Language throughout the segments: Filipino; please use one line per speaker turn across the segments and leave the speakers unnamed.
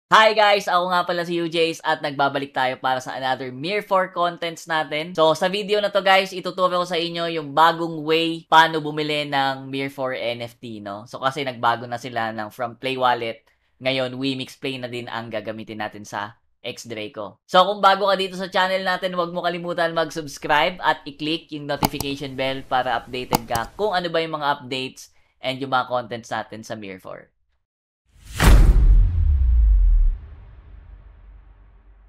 Hi guys! Ako nga pala si UJs at nagbabalik tayo para sa another Mir 4 contents natin. So sa video na to guys, ituturo ko sa inyo yung bagong way paano bumili ng Mir 4 NFT, no? So kasi nagbago na sila ng from Play Wallet. Ngayon, Wemix Play na din ang gagamitin natin sa X-Draco. So kung bago ka dito sa channel natin, huwag mo kalimutan mag-subscribe at i-click yung notification bell para updated ka kung ano ba yung mga updates and yung mga contents natin sa Mir 4.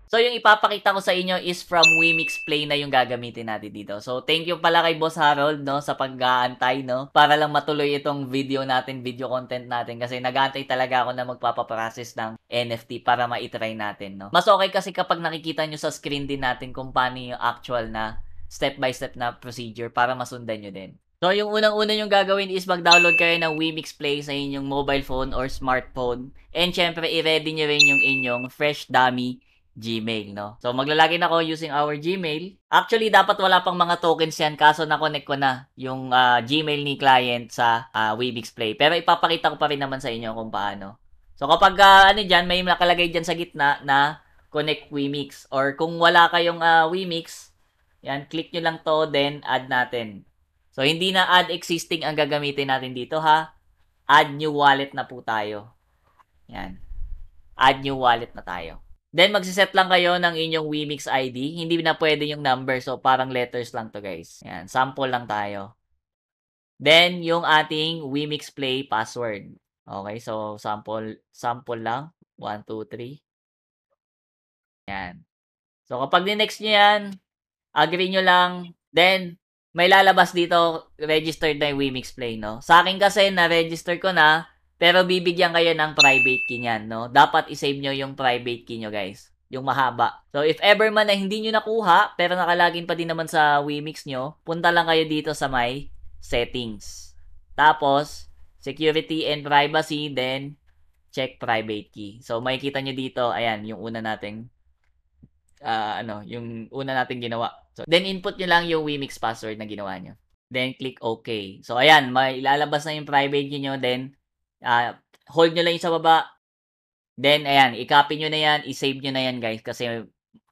So, yung ipapakita ko sa inyo is from Wemix Play na yung gagamitin natin dito. So, thank you pala kay Boss Harold, no, sa pag-aantay, no, para lang matuloy itong video natin, video content natin. Kasi nag-aantay talaga ako na magpapaprocess ng NFT para ma-try natin, no. Mas okay kasi kapag nakikita nyo sa screen din natin kung paano yung actual na step-by-step na procedure para masundan nyo din. So, yung unang-una yung gagawin is mag-download kayo ng Wemix Play sa inyong mobile phone or smartphone. And syempre, i-ready nyo rin yung inyong fresh dummy Gmail, no? So, maglalagin ako using our Gmail. Actually, dapat wala pang mga tokens yan kaso na-connect ko na yung Gmail ni client sa Webix Play. Pero ipapakita ko pa rin naman sa inyo kung paano. So, kapag ano dyan, may nakalagay dyan sa gitna na connect Wemix. Or kung wala kayong Wemix, yan, click nyo lang to, then add natin. So, hindi na add existing ang gagamitin natin dito, ha? Add new wallet na po tayo. Yan. Add new wallet na tayo. Then, magsiset lang kayo ng inyong Wemix ID. Hindi na pwede yung number. So, parang letters lang to guys. Yan. Sample lang tayo. Then, yung ating Wemix Play password. Okay. So, sample lang. 1, 2, 3. Yan. So, kapag ni-next nyo yan, agree nyo lang. Then, may lalabas dito, registered na yung Wemix Play, no? Sa akin kasi, na-register ko na. Pero bibigyan kayo ng private key niyan, no? Dapat i-save nyo yung private key nyo, guys. Yung mahaba. So, if ever man na hindi nyo nakuha, pero nakalagin pa din naman sa Wemix nyo, punta lang kayo dito sa may settings. Tapos, security and privacy, then check private key. So, makikita nyo dito, ayan, yung una nating, yung una nating ginawa. So, then, input nyo lang yung Wemix password na ginawa nyo. Then, click OK. So, ayan, may ilalabas na yung private key nyo, then, hold nyo lang yung sa baba. Then, ayan, i-copy nyo na yan, i-save nyo na yan, guys, kasi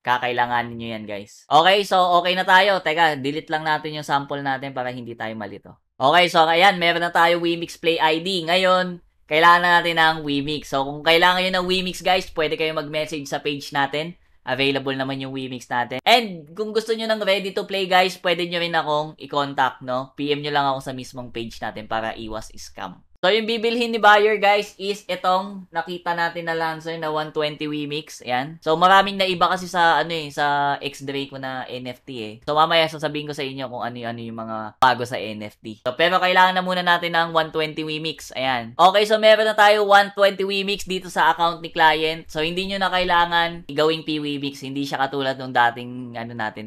kakailanganin nyo yan, guys. Okay, so okay na tayo. Teka, delete lang natin yung sample natin para hindi tayo malito. Okay, so ayan, meron na tayo Wemix Play ID. Ngayon, kailangan na natin ng Wemix. So, kung kailangan nyo ng Wemix, guys, pwede kayo mag-message sa page natin. Available naman yung Wemix natin. And, kung gusto nyo ng ready to play, guys, pwede nyo rin akong i-contact, no? PM nyo lang ako sa mismong page natin para iwas scam. So, yung bibilhin ni buyer, guys, is itong nakita natin na Lancer na 120 Wemix. Ayan. So, maraming naiba kasi sa, sa X-Draco na NFT eh. So, mamaya sasabihin ko sa inyo kung ano yung mga bago sa NFT. So, pero kailangan na muna natin ng 120 Wemix. Ayan. Okay, so meron na tayo 120 Wemix dito sa account ni client. So, hindi nyo na kailangan gawing P-Wemix. Hindi siya katulad ng dating,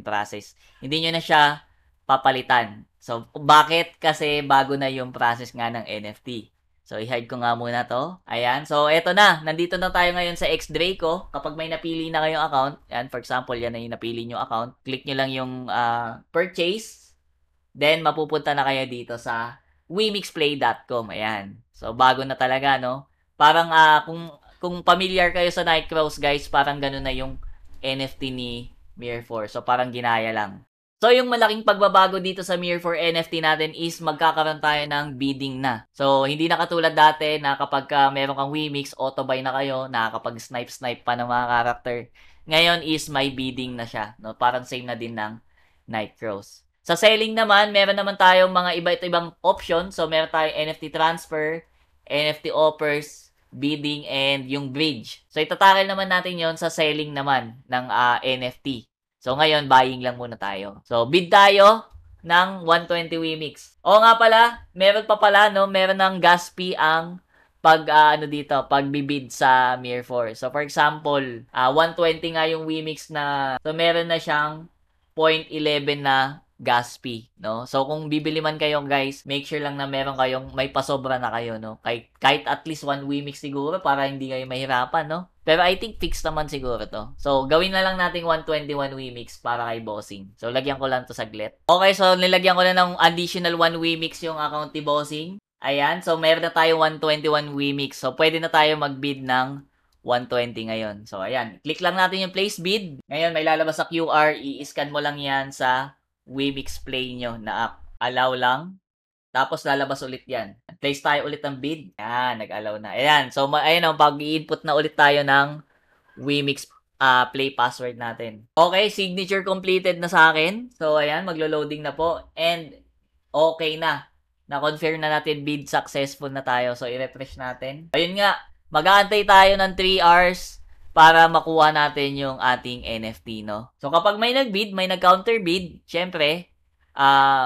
process. Hindi nyo na siya papalitan. So, bakit? Kasi bago na yung process nga ng NFT. So, i-hide ko nga muna to. Ayan. So, eto na. Nandito na tayo ngayon sa X-Draco. Kapag may napili na kayong account, yan, for example, yan na yung napili nyo account. Click nyo lang yung purchase. Then, mapupunta na kayo dito sa wemixplay.com. Ayan. So, bago na talaga, no? Parang, kung familiar kayo sa Nightcrawls, guys, parang ganun na yung NFT ni Mir4. So, parang ginaya lang. So, yung malaking pagbabago dito sa Mir4 NFT natin is magkakaroon tayo ng bidding na. So, hindi na katulad dati na kapag meron kang Wemix, auto-buy na kayo, nakakapag-snipe-snipe pa ng mga character. Ngayon is may bidding na siya. No? Parang same na din ng Nightcrawls. Sa selling naman, meron naman tayong mga iba't ibang option. So, meron tayong NFT transfer, NFT offers, bidding, and yung bridge. So, itatakil naman natin yon sa selling naman ng NFT. So, ngayon, buying lang muna tayo. So, bid tayo ng 120 Wemix. O nga pala, meron pa pala, no? Meron ng gas fee ang pagbibid sa Mir4. So, for example, 120 nga yung Wemix na, so, meron na siyang 0.11 na gas fee, no? So, kung bibili man kayo, guys, make sure lang na meron kayong, may pasobra na kayo, no? Kahit at least 1 Wemix siguro para hindi kayo mahirapan, no? Pero I think fixed naman siguro to. So, gawin na lang natin 121 Wemix para kay Bossing. So, lagyan ko lang to saglit. Okay, so nilagyan ko na ng additional 1 Wemix yung account ni Bossing. Ayan, so meron na tayo 121 Wemix. So, pwede na tayo mag-bid ng 120 ngayon. So, ayan. Click lang natin yung place bid. Ngayon, may lalabas sa QR. I-scan mo lang yan sa Wimix Play nyo na app. Allow lang. Tapos, lalabas ulit yan. Place tayo ulit ng bid. Ayan, nag-allow na. Ayan. So, ayan o, pag i-input na ulit tayo ng Wimix Play password natin. Okay, signature completed na sa akin. So, ayan, maglo-loading na po. And, okay na. Na-confirm na natin bid successful na tayo. So, i-refresh natin. Ayun nga, mag-aantay tayo ng 3 hours para makuha natin yung ating NFT, no? So, kapag may nag-bid, may nag-counter bid, syempre,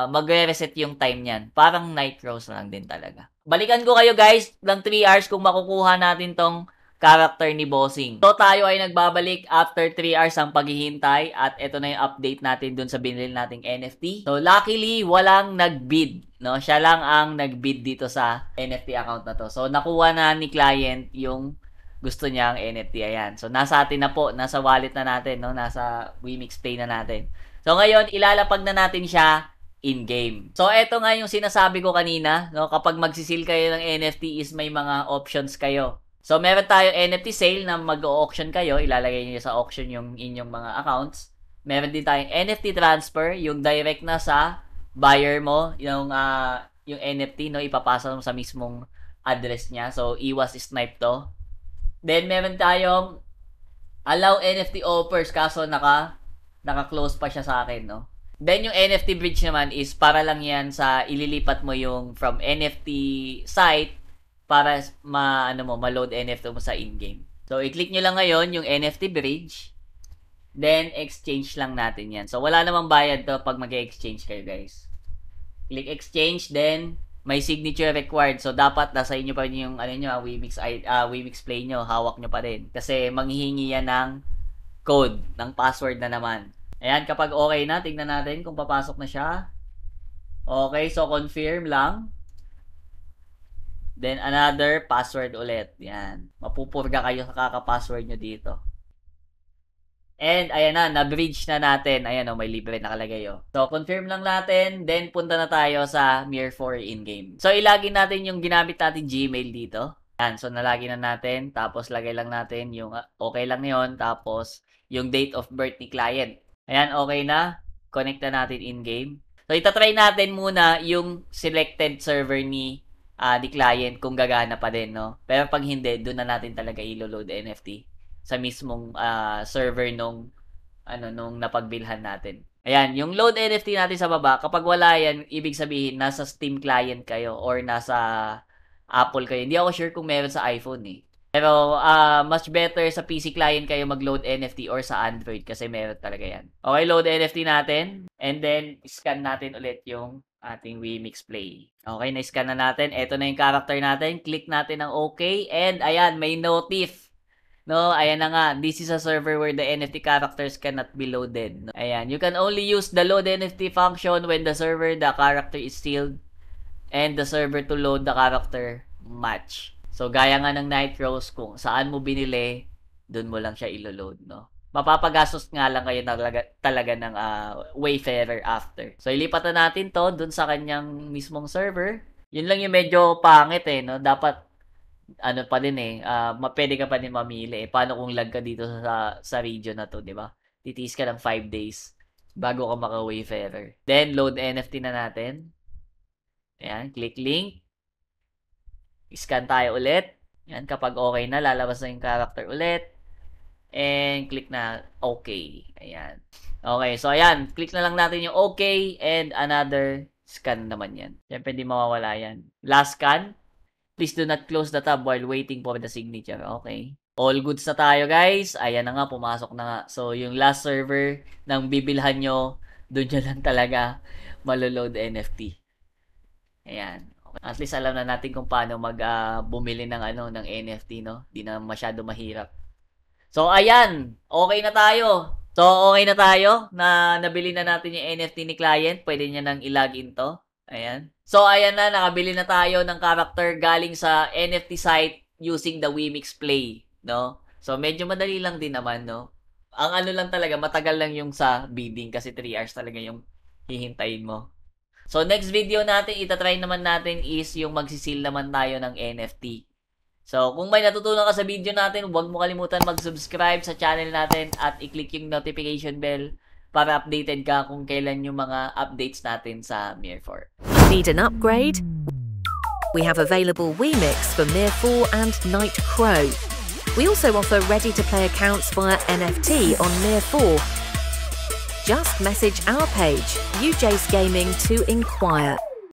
magre-reset yung time niyan. Parang night rose lang din talaga. Balikan ko kayo guys ng 3 hours kung makukuha natin tong character ni Bossing. So, tayo ay nagbabalik after 3 hours ang paghihintay at ito na yung update natin dun sa binili nating NFT. So, luckily, walang nag-bid. No? Siya lang ang nag-bid dito sa NFT account na to. So, nakuha na ni client yung gusto niyang NFT. Ayan. So, nasa atin na po. Nasa wallet na natin. No? Nasa Wimix Pay na natin. So, ngayon, ilalapag na natin siya in-game. So, eto nga yung sinasabi ko kanina. No? Kapag magsisil kayo ng NFT is may mga options kayo. So, meron tayo NFT sale na mag-auction kayo. Ilalagay niyo sa auction yung inyong mga accounts. Meron din tayong NFT transfer, yung direct na sa buyer mo, yung NFT, no, ipapasa mo sa mismong address niya. So, iwas snipe to. Then, meron tayong allow NFT offers, kaso naka-close pa siya sa akin, no. Then, yung NFT bridge naman is para lang yan sa ililipat mo yung from NFT site para ma-load NFT mo sa in-game. So, i-click nyo lang ngayon yung NFT bridge. Then, exchange lang natin yan. So, wala namang bayad to pag mag-exchange kayo, guys. Click exchange, then, may signature required. So, dapat nasa inyo pa rin yung, Wimix Play nyo. Hawak nyo pa rin. Kasi, manghihingi yan ng code, ng password na naman. Ayan, kapag okay na, tingnan natin kung papasok na siya. Okay, so, confirm lang. Then, another password ulit. Yan. Mapupurga kayo sa kaka-password nyo dito. And, ayan na, na-bridge na natin. Ayan o, may libre nakalagay o. So, confirm lang natin. Then, punta na tayo sa Mir4 in-game. So, ilagin natin yung ginamit natin Gmail dito. Ayan, so, nalagin na natin. Tapos, lagay lang natin yung okay lang yon. Tapos, yung date of birth ni client. Ayan, okay na. Connect na natin in-game. So, itatry natin muna yung selected server ni client kung gagana pa din, no? Pero pag hindi, doon na natin talaga ilo-load NFT sa mismong server nung napagbilhan natin. Ayan, yung load NFT natin sa baba, kapag wala yan, ibig sabihin nasa Steam client kayo or nasa Apple kayo. Hindi ako sure kung meron sa iPhone eh. Pero much better sa PC client kayo mag-load NFT or sa Android kasi meron talaga yan. Okay, load NFT natin and then scan natin ulit yung ating Wimix Play. Okay, na-scan na natin. Ito na yung character natin. Click natin ng OK. And ayan, may notif. No, ayan na nga. This is a server where the NFT characters cannot be loaded. No? Ayan, you can only use the load NFT function when the server, the character is sealed and the server to load the character match. So, gaya nga ng Night Rose, kung saan mo binili, dun mo lang siya ilo-load, no? Mapapagastos nga lang kayo talaga ng Wayfarer after. So, ilipat na natin to dun sa kanyang mismong server. Yun lang yung medyo pangit eh, no? Dapat, pa din eh, pwede ka pa din mamili eh. Paano kung lag ka dito sa region na to, di ba? Titiis ka ng 5 days bago ka maka-Wayfarer. Then, load NFT na natin. Ayan, click link. Scan tayo ulit. Ayan, kapag okay na, lalabas na yung character ulit. And click na OK. Ayan. Okay, so ayan. Click na lang natin yung OK and another scan naman yan. Siyempre, hindi mawawala yan. Last scan. Please do not close the tab while waiting for the signature. Okay. All goods na tayo, guys. Ayan na nga, pumasok na nga. So, yung last server ng bibilhan nyo, doon nyo lang talaga maloload NFT. Ayan. At least alam na natin kung paano bumili ng NFT, no? Di na masyado mahirap. So, ayan. Okay na tayo. So, okay na tayo na nabili na natin yung NFT ni client. Pwede niya nang i-login to. Ayan. So, ayan na. Nakabili na tayo ng character galing sa NFT site using the Wimix Play. No? So, medyo madali lang din naman, no? Ang lang talaga, matagal lang yung sa bidding kasi 3 hours talaga yung hihintayin mo. So, next video natin, itatry naman natin is yung magsisil naman tayo ng NFT. So, kung may natutunan ka sa video natin, huwag mo kalimutan mag-subscribe sa channel natin at i-click yung notification bell para updated ka kung kailan yung mga updates natin sa Mir 4.
Need an upgrade? We have available WeMix for Mir 4 and Night Crow. We also offer ready-to-play accounts via NFT on Mir 4. Just message our page, UJ's Gaming, to inquire.